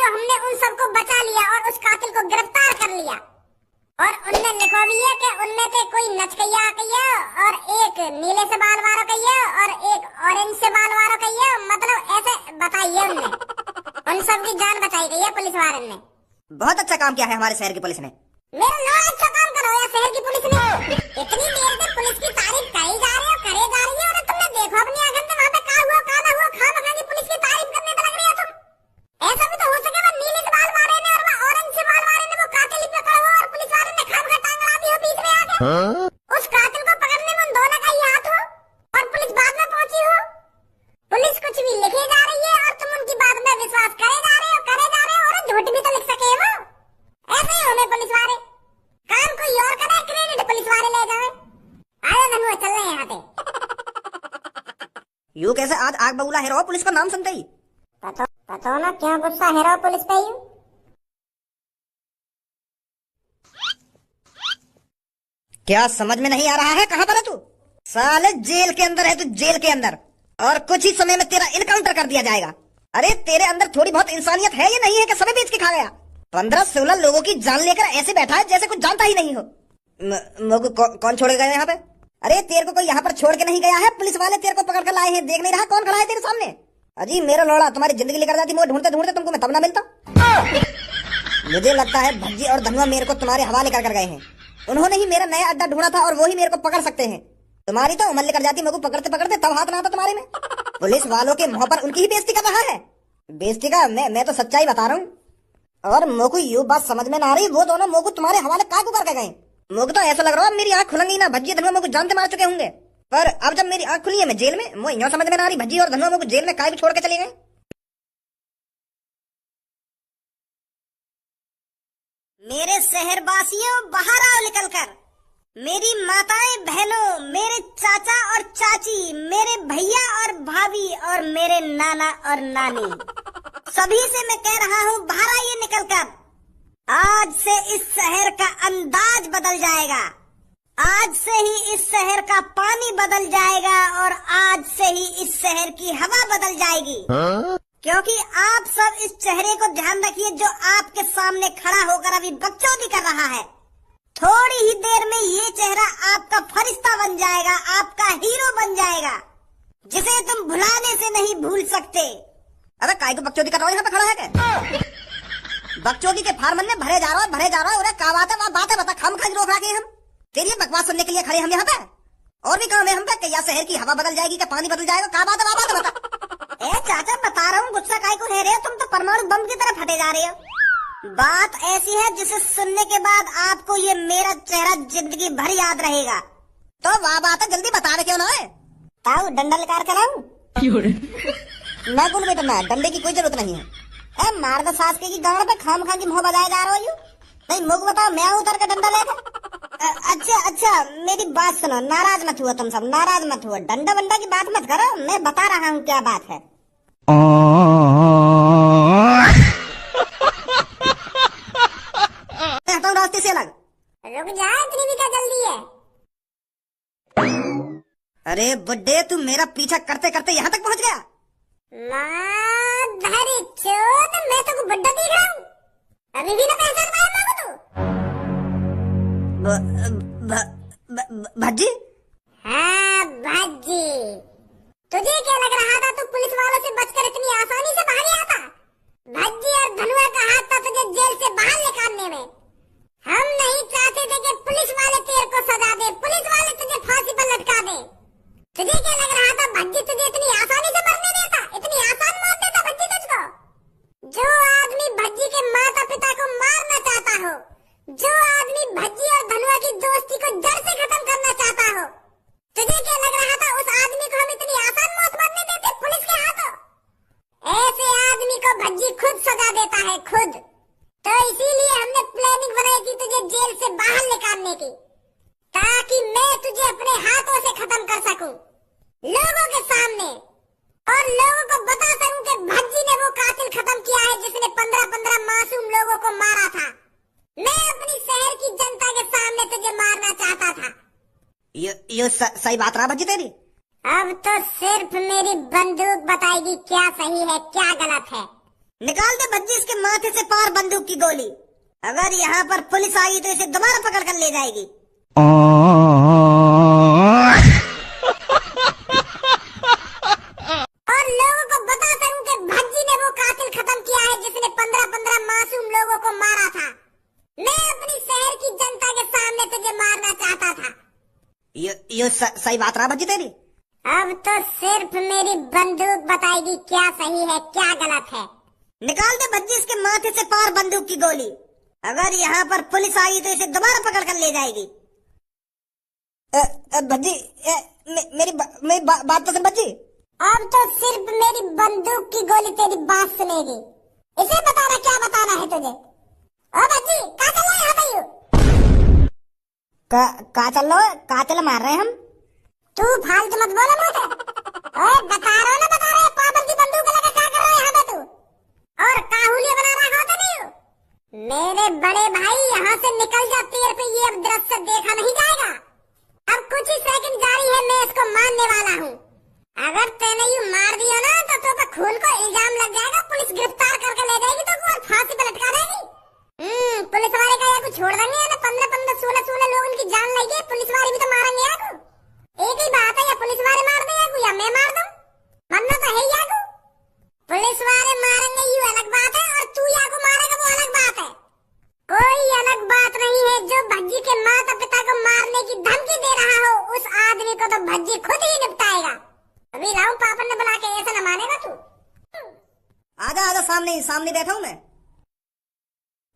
लियो हमने उन सबको बचा लिया और उस कातिल को गिरफ्तार कर लिया। और उनने लिखो भी है कि उनमें से कोई नचकैया कहिए और एक नीले से बाल वारो कहिए और एक ऑरेंज से बाल वारो कहिए, मतलब ऐसे बताइए उनने उन सब की जान बचाई गई है पुलिस वाले ने। बहुत अच्छा काम किया है हमारे शहर की पुलिस ने। मेरा लो अच्छा काम करो या शहर की पुलिस ने। इतनी देर से पुलिस की तारीफ करी जा रही है, करे जा रही है, और तुमने देखो अपनी आंखों से वहाँ पे क्या हुआ क्या ना हुआ, खामखा की पुलिस की तारीफ करने पे लग रही है तुम। ऐसा भी तो हो सके वो नीले से बाल वाले ने और वो ऑरेंज से बाल वाले ने वो कातिल पकड़ा हो और पुलिस वाले ने खामखा टांग अड़ा दी हो बीच में आके। उस कातिल को पकड़ने में उन दोनों का ही हाथ हो और पुलिस बाद में पहुंची हो। पुलिस कुछ भी लिखे जा रही है और तुम उनकी बात में विश्वास करे जा रहे हो और झूठ भी तो लिख सके वो। ऐसे ही हमें पुलिस वाले काम कोई और करे, क्रेडिट पुलिस वाले ले जाए। आयो धनुआ चल रहे यहाँ पे। यू कैसे आज आग बबूला हेरो पुलिस का नाम सुनते ही? पता ना क्यों गुस्सा हेरो पुलिस पे यूं। क्या समझ में नहीं आ रहा है? कहाँ पर है तू? साले जेल के अंदर है तू, जेल के अंदर, और कुछ ही समय में तेरा इनकाउंटर कर दिया जाएगा। अरे तेरे अंदर थोड़ी बहुत इंसानियत है या नहीं है कि समय बेच के खा गया? 15-16 लोगों की जान लेकर ऐसे बैठा है जैसे कुछ जानता ही नहीं हो। मोगू कौन छोड़ गए यहाँ पे? अरे तेरे को कोई यहाँ पर छोड़ के नहीं गया है, पुलिस वाले तेरे को पकड़ कर लाए हैं। देख नहीं रहा कौन खड़ा है तेरे सामने? अजी मेरा लोड़ा तुम्हारी जिंदगी लेकर जाती, मुझे ढूंढते ढूंढते तुमको मैं तब ना मिलता। मुझे लगता है भज्जी और धनुआ मेरे को तुम्हारे हवाले कर गए हैं। उन्होंने ही मेरा नया अड्डा ढूंढा था और वो ही मेरे को पकड़ सकते हैं। तुम्हारी तो उम्र लेकर जाती, मोगू पकड़ते पकड़ते तब हाथ ना आता तुम्हारे में। पुलिस वालों के मुंह पर उनकी ही बेइज्जती कर रहा है। बेइज्जती का मैं तो सच्चाई बता रहा हूँ। और मोगू यू बात समझ में ना आ रही, वो दोनों मोगू तुम्हारे हवाले काकू करके गए। मोगू तो ऐसा लग रहा है मेरी आंख खुलेंगी ना, भज्जी धनुआ मोगू जानते मार चुके होंगे। पर अब जब मेरी आंख खुली है मैं जेल में, मुझे यूं समझ में ना आ रही भज्जी और धनुआ मोगू जेल में काहे भी छोड़ के चले गए। मेरे शहरवासियों बाहर आओ निकल कर। मेरी माताएं बहनों, मेरे चाचा और चाची, मेरे भैया और भाभी और मेरे नाना और नानी, सभी से मैं कह रहा हूँ बाहर आइए निकल कर। आज से इस शहर का अंदाज बदल जाएगा, आज से ही इस शहर का पानी बदल जाएगा और आज से ही इस शहर की हवा बदल जाएगी। क्योंकि आप सब इस चेहरे को ध्यान रखिए जो आपके सामने खड़ा होकर अभी बकचोदी कर रहा है। थोड़ी ही देर में ये चेहरा आपका फरिश्ता बन जाएगा, आपका हीरो बन जाएगा, जिसे तुम भुलाने से नहीं भूल सकते। अबे काय को बकचोदी कर रहा है यहाँ पे खड़ा है क्या? बकचोदी के फार्मन में भरे जा रहा है। और क्या बात है? वहाँ बात है बता, खामखा रोक रखे हम तेरी बकवास सुनने के लिए खड़े हम यहाँ पे। और भी काम है हम पे कि या शहर की हवा बदल जाएगी, क्या पानी बदल जाएगा? क्या बात है? बात है बता। ए चाचा बता रहा हूँ, गुस्सा काय को ले रहे हो? तुम तो परमाणु बम की तरह फटे जा रहे हो। बात ऐसी है जिसे सुनने के बाद आपको ये मेरा चेहरा जिंदगी भर याद रहेगा। तो वाह बात है, जल्दी बता रहे क्यों ना है? ताऊ डंडा लेकर चलाऊं? मैं बोल बेटा ना, डंडे की कोई जरूरत नहीं है। मार दो सास के की गांड पे खामखा की मुंह बजाए जा रहा हो। नहीं मुझे बताओ, मैं उतर के डंडा लेकर। अच्छा मेरी बात सुनो, नाराज मत हुआ तुम सब, नाराज मत हुआ। डंडा वंडा की बात मत करो, मैं बता रहा हूँ क्या बात है। रास्ते से अलग रुक जा, इतनी भी क्या जल्दी है? अरे बुड्ढे तू मेरा पीछा करते करते यहाँ तक पहुँच गया। धरी चोद, मैं तो बुड्ढा दिख रहा हूँ? अभी भी ना पहचान पाया तू? भज्जी? हाँ भज्जी, तुझे क्या लग रहा था तू पुलिस वालों से बचकर इतनी आसानी से बाहर ही आता? भज्जी और धनुआ का हाथ था तुझे जेल से बाहर निकालने में। हम नहीं चाहते थे कि पुलिस वाले तेरे को सजा दे, पुलिस वाले तुझे फांसी पर लटका दे। तुझे क्या लग रहा था भज्जी तुझे इतनी आसानी से मरने देता, इतनी आसान मौत देता भज्जी तुझको? जो आदमी भज्जी के माता पिता को मारना चाहता हो, जो आदमी भज्जी और धनुआ की दोस्ती को जड़ से खत्म करना चाहता हो, तुझे क्या लग रहा था उस आदमी को हम इतनी आसान मौत मरने देते पुलिस के हाथों? ऐसे आदमी को भज्जी खुद सजा देता है, खुद। तो इसीलिए हमने प्लानिंग बनाई थी तुझे जेल से बाहर निकालने की, ताकि मैं तुझे अपने हाथों से खत्म कर सकूं लोगों के सामने, और लोगों को बता सकूं कि भज्जी ने वो कातिल खत्म किया है जिसने 15-15 मासूम लोगों को मारा था। मैं अपनी शहर की जनता के सामने तुझे मारना चाहता था। ये सही बात रहा भज्जी तेरी? अब तो सिर्फ मेरी बंदूक बताएगी क्या सही है क्या गलत है। निकाल दे भज्जी इसके माथे से पार बंदूक की गोली। अगर यहाँ पर पुलिस आई तो इसे दोबारा पकड़ कर ले जाएगी। और लोगों को बताता हूँ कि भज्जी ने वो कातिल खत्म किया है जिसने 15-15 मासूम लोगों को मारा था। मैं अपनी शहर की जनता के सामने तुझे मारना चाहता था। ये सही बात रहा भज्जी तेरी। अब तो सिर्फ मेरी बंदूक बताएगी क्या सही है क्या गलत है। निकाल दे भज्जी इसके माथे से पार बंदूक की गोली। अगर यहाँ पर पुलिस आई तो इसे दोबारा पकड़ कर ले जाएगी। भज्जी मेरी बात तो सुन भज्जी। अब तो सिर्फ मेरी बंदूक की गोली तेरी बात सुनेगी। इसे बताना क्या बताना है तुझे। ओ भज्जी कहाँ चल रहा है यहाँ पे? कहाँ चल रहा है? कहाँ चल मार रहे हैं हम? तू फालतू मत बोला मुझे। ओए बता रहा है पाबंदी बंदूक लगा क्या कर रहा है यहाँ पे तू? और काहुलिया बना रहा होता नहीं हो? मेरे बड़े भाई यहाँ से निकल जा, तेरे पे ये अब दृश्य देखा नहीं जाएगा। अब कुछ ही सेकंड जारी है, मैं इसको मारने वाला हूँ। अगर तूने यूँ मार दिया ना तो तुम पे खून को इल्जाम लग जाएगा, पुलिस गिरफ्तार करके ले जाएगी तो और फांसी पे लटका देगी। पुलिस वाले का या छोड़ देंगे या 15-15 16 लोग उनकी जान लेंगे, पुलिस वाले भी तो मारेंगे याकू। एक ही बात है, या पुलिस वाले मार दे याकू या मैं मार दूं, मरना तो है ही याकू। पुलिस वाले मारेंगे ये अलग बात है और तू याकू मारेगा वो अलग बात है। कोई अलग बात नहीं है। जो भज्जी के माता पिता को मारने की धमकी दे रहा हो उस आदमी को तो भज्जी खुद ही निपटाएगा। अभी लाऊं पापन ने बुला के, ऐसा न मानेगा तू। आजा आजा सामने बैठा हूँ मैं।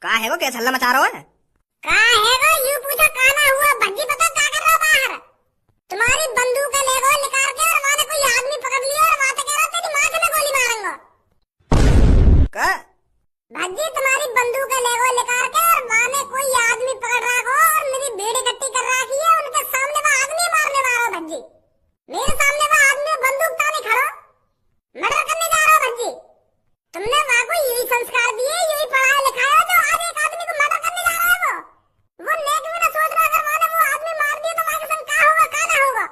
कहाँ है वो? क्या हल्ला मचा रहा है? कहाँ है वो? यूं पूछो कहाँ ना हुआ। भज्जी पता क्या कर रहा बाहर? तुम्हारी बंदूक ले गो निकाल के और वहाँ कोई आदमी पकड़ लिया और वहाँ कह रहा तेरी माथे में गोली मारूंगा। क्या? भज्जी तुम्हारी बंदूक ले गो निकाल के और वहाँ कोई आदमी पकड़ रहा हो और मेरी भीड़ इकट्ठी कर रखी है, उनके सामने वो आदमी मारने वाला हो। भज्जी मेरे सामने वो आदमी बंदूक ताने खड़ो, मर्डर करने जा रहा हो। भज्जी तुमने वहाँ को यही संस्कार दिए, यही पढ़ाया लिखाया जो आज एक आदमी को मर्डर करने जा रहा है। वो नेक भी ना सोच रहा, अगर वहाँ वो आदमी मार दिया तो वहाँ के संग क्या होगा क्या ना होगा।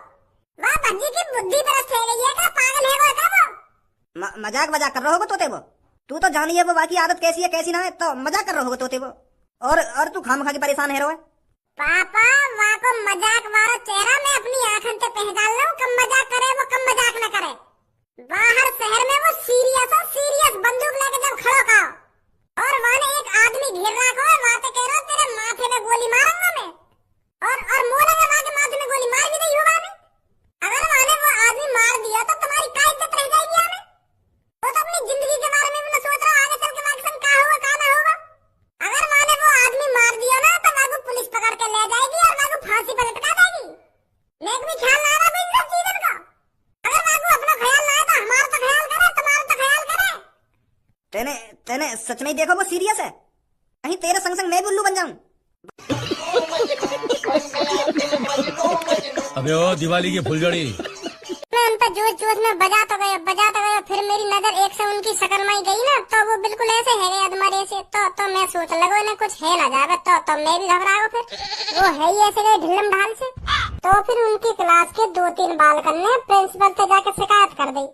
वहाँ भज्जी की बुद्धि परस्त हो गई है क्या? पागल है वो क्या? वो मजाक कर रहे हो तोते वो? तू तो जानी है वो बाकी आदत कैसी है कैसी ना है, तो मजाक कर रहे हो तोते वो। और तू खाम खा के परेशान है रो है। पापा वहाँ को मजाक वाला चेहरा मैं अपनी आंखों से पहचान लूं। कम मजाक करे वो, कम मजाक न करे। बाहर शहर में वो सीरियस बंदूक लेके जब खड़ो का और वहाँ एक आदमी घेर रखा है, वहाँ से कह रहा तेरे माथे में गोली मारूंगा मैं और मोलेगा वहाँ के माथे में गोली मार भी नहीं होगा मैं। अगर वहाँ वो आदमी मार दिया तो तुम्हारी क्या इज्जत रह जाएगी हमें? वो तो अपनी जिंदगी के बारे में भी न सोच रहा आगे चल के वहाँ के संग क्या होगा क्या ना होगा। अगर वहाँ वो आदमी मार दिया ना तो वहाँ को पुलिस पकड़ के ले जाएगी और वहाँ को फांसी पर लटका देगी। मैं भी ख्याल ला रहा इन सब चीजों का। अगर वहाँ को अपना ख्याल लाए तो हमारा तो ख्याल करे, तुम्हारा तो ख्याल करे। तेने सच में देखो वो सीरियस है, कहीं तेरे संग संग मैं भी उल्लू बन जाऊं। अबे ओ दिवाली की फुलझड़ी। मैं उन पर जोश में बजा तो गया, फिर मेरी नजर एक से उनकी शक्ल में गई ना तो वो बिल्कुल ऐसे है गया तुम्हारे से। तो मैं सोच लगो ना कुछ है ना जावे तो मैं भी घबरा गया। फिर वो है ही ऐसे गए ढिल्लम ढाल से। तो फिर उनकी क्लास के 2-3 बालकन ने प्रिंसिपल से जाकर शिकायत कर दी।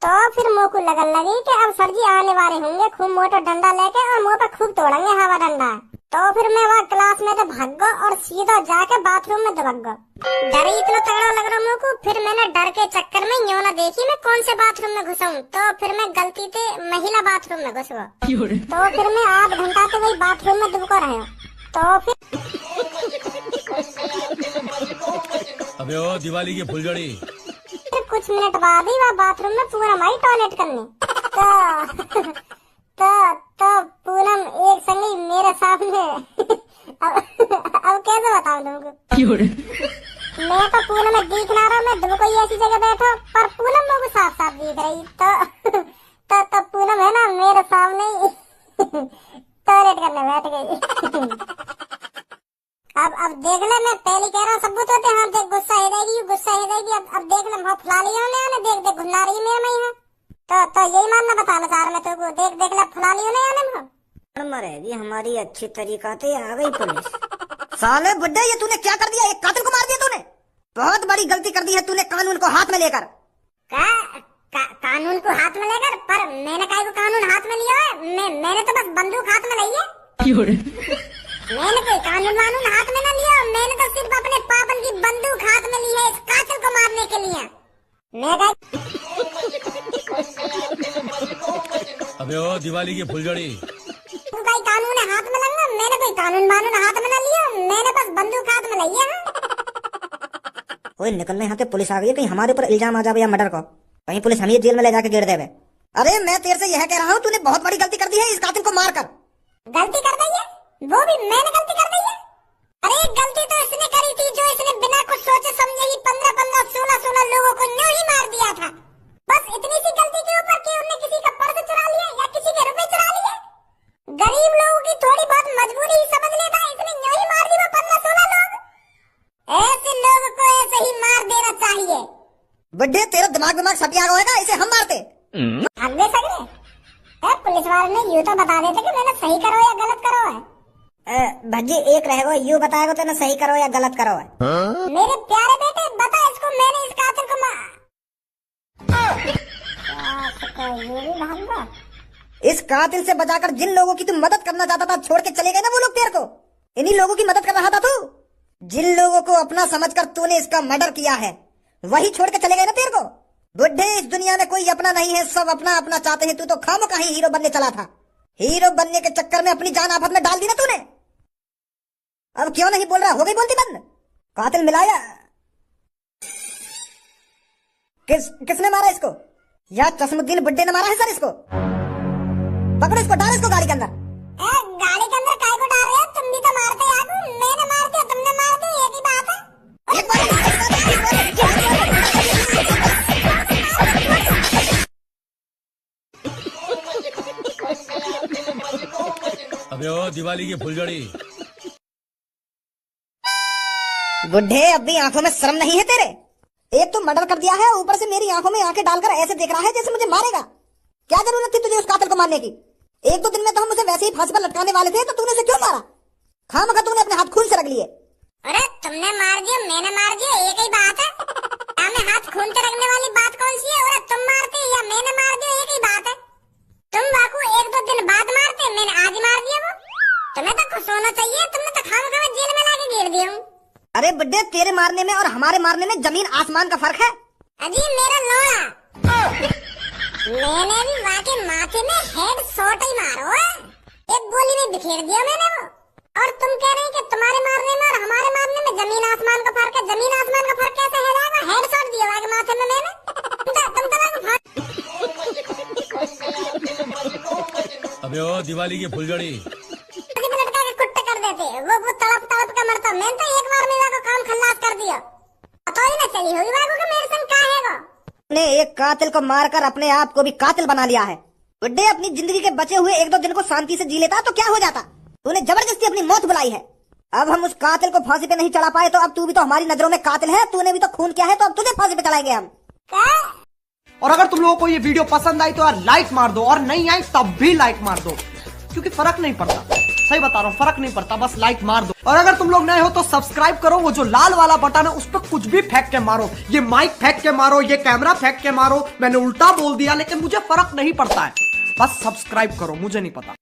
तो फिर मुँह को लगन लगी कि अब सर जी आने वाले होंगे खूब मोटा डंडा लेके और मुँह पे खूब तोड़ेंगे हवा डंडा। तो फिर मैं वहाँ क्लास में तो भाग गया और सीधा जाके बाथरूम में दबक गया। डर ही इतना तगड़ा लग रहा मुझको। फिर मैंने डर के चक्कर में यूं ना देखी मैं कौन से बाथरूम में घुसा हूँ, तो फिर मैं गलती से महिला बाथरूम में घुस गया। तो फिर मैं 8 घंटा से वही बाथरूम में दुबका रहा। तो अबे ओ दिवाली की फुलझड़ी। फिर कुछ मिनट बाद ही वह बाथरूम में पूनम आई टॉयलेट करने। तो पूनम एक संगी मेरे सामने। अब कैसे बताऊं तुमको? मैं तो पूनम में दिख ना रहा, मैं दुबको ऐसी जगह बैठा पर पूनम मेरे को साफ साफ दिख रही। तो पूनम है ना मेरे सामने टॉयलेट करने बैठ गई। अब देख ले, मैं पहले कह रहा हूँ सबूत होते हैं। देख गुस्सा है जाएगी। अब देख ले बहुत फुला लिया उन्हें। देख घुला रही है मेरे में। तो यही मानना बताना चाह रहा मैं तेरे को। देख ले फुला लिया नहीं मरेगी हमारी अच्छी तरीका से आ गई पुलिस। साले बुड्ढे ये तूने क्या कर दिया? एक कातिल को मार दिया तूने। बहुत बड़ी गलती कर दी है तूने कानून को हाथ में लेकर। कानून को हाथ में लेकर? पर मैंने काहे को कानून हाथ में लिया है? मैंने तो बस बंदूक हाथ में ली है। मैंने कोई कानून वानून हाथ में न लिया, मैंने तो सिर्फ अपने पापन की बंदूक हाथ में ली है इस कातिल को मारने के लिए। मैं अबे ओ दिवाली की फुलझड़ी, तू भाई कानून हाथ में लगा, मैंने कोई कानून वानून हाथ में न लिया, मैंने बस बंदूक हाथ में ली है। ओए निकलने यहाँ के पुलिस आ गई है, कहीं हमारे ऊपर इल्जाम आ जाए या मर्डर को, कहीं पुलिस हमें जेल में ले जाके गिर देवे। अरे मैं तेरे से यह कह रहा हूँ, तूने बहुत बड़ी गलती कर दी है इस कातिल को मारकर। गलती कर दी है? वो भी मैंने गलती कर दी है? अरे गलती तो इसने करी थी जो इसने बिना कुछ सोचे समझे ही 15-15, 16-16 लोगों को न्यों ही मार दिया था। बस इतनी सी गलती के ऊपर कि उन्होंने किसी का पर्स चुरा लिया या किसी के रुपए चुरा लिए। गरीब लोगों की थोड़ी बहुत मजबूरी ही समझ लेता, इसने न्यों ही मार दिया 15-16 लोग। ऐसे लोगों को ऐसे ही मार देना चाहिए। बुड्ढे तेरा दिमाग सब गया होगा, इसे हम मारते। हम दे सकते? पुलिस वाले ने यूँ तो बता देते कि मैंने सही करो या गलत करो है। भज्जी एक रहेगा, यू बताएगा तो ना सही करो या गलत करो है। मेरे प्यारे बेटे बता इसको, मैंने इस कातिल को इस कातिल से बचाकर जिन लोगों की तू मदद करना चाहता था छोड़ के चले गए ना वो लोग तेरे को, इन्हीं लोगों की मदद कर रहा था तू। जिन लोगों को अपना समझकर तूने इसका मर्डर किया है वही छोड़ के चले गए ना तेरे को। बुड्ढे इस दुनिया में कोई अपना नहीं है, सब अपना अपना चाहते हैं। तू तो खामखा ही हीरो बनने चला था, हीरो बनने के चक्कर में अपनी जान आफत में डाल दी ना तूने। अब क्यों नहीं बोल रहा, हो गई बोलती बंद। कातिल मिलाया किसने मारा इसको? या चश्मुद्दीन बुड्ढे ने मारा है सर इसको? पकड़ो इसको, डालो इसको गाड़ी के अंदर। गाड़ी के अंदर काय को डाल रहे हो? तुम भी तो मारते यार, मैंने मार दिया तुमने मार दिया, एक ही बात है। अबे ओ दिवाली की फुलझड़ी, बुड्ढे अब भी आंखों में शर्म नहीं है तेरे? एक तो मर्डर कर दिया है, ऊपर से मेरी आंखों में आंखें डालकर ऐसे देख रहा है जैसे मुझे मारेगा। क्या जरूरत थी तुझे उस कातिल को मारने की? एक दो दिन में तो हम उसे वैसे ही फांसी पर लटकाने वाले थे, तो तूने उसे क्यों मारा? खामखा तूने अपने हाथ खून से रख लिए। अरे तुमने मार दिया मैंने मार दिया, एक ही बात है। क्या में हाथ खून से रखने वाली बात कौन सी है? और तुम मारते या मैंने मार दिया, एक ही बात है। तुम बाकू एक दो दिन बाद मारते, मैंने आज मार दिया। वो तुम्हें तो खुश होना चाहिए, तुमने तो खामखा जेल में लाके गिर दिया। अरे बुड्ढे तेरे मारने में और हमारे मारने में जमीन आसमान का फर्क है। अजी मेरा लोड़ा, मैंने भी वाके माथे में हेड शॉट ही मारो है, एक गोली में बिखेर दिया मैंने वो। और तुम कह रहे हैं कि तुम्हारे मारने में और हमारे मारने में जमीन आसमान का फर्क है। जमीन आसमान का फर्क कैसे है जाएगा? हेड शॉट दिया वाके माथे में मैंने। अबे ओ दिवाली की फुलझड़ी, लटका के कुट्टे कर देते, वो तड़प तड़प के मरता। मैंने तो एक बार मेरा को काम खल्लास कर दिया, पता ही ना चली होगी वाको कि मेरे संग का है। ने एक कातिल को मारकर अपने आप को भी कातिल बना लिया है। बुड्ढे अपनी जिंदगी के बचे हुए एक दो दिन को शांति से जी लेता तो क्या हो जाता? तूने जबरदस्ती अपनी मौत बुलाई है। अब हम उस कातिल को फांसी पे नहीं चढ़ा पाए तो अब तू भी तो हमारी नजरों में कातिल है। तूने भी तो खून किया है, तो अब तुझे फांसी पे चढ़ाएंगे हम। और अगर तुम लोगों को ये वीडियो पसंद आई तो यार लाइक मार दो, और नहीं आई तब भी लाइक मार दो, क्योंकि फर्क नहीं पड़ता। सही बता रहा हूँ, फर्क नहीं पड़ता, बस लाइक मार दो। और अगर तुम लोग नए हो तो सब्सक्राइब करो, वो जो लाल वाला बटन है उस पर कुछ भी फेंक के मारो, ये माइक फेंक के मारो, ये कैमरा फेंक के मारो। मैंने उल्टा बोल दिया लेकिन मुझे फर्क नहीं पड़ता है, बस सब्सक्राइब करो, मुझे नहीं पता।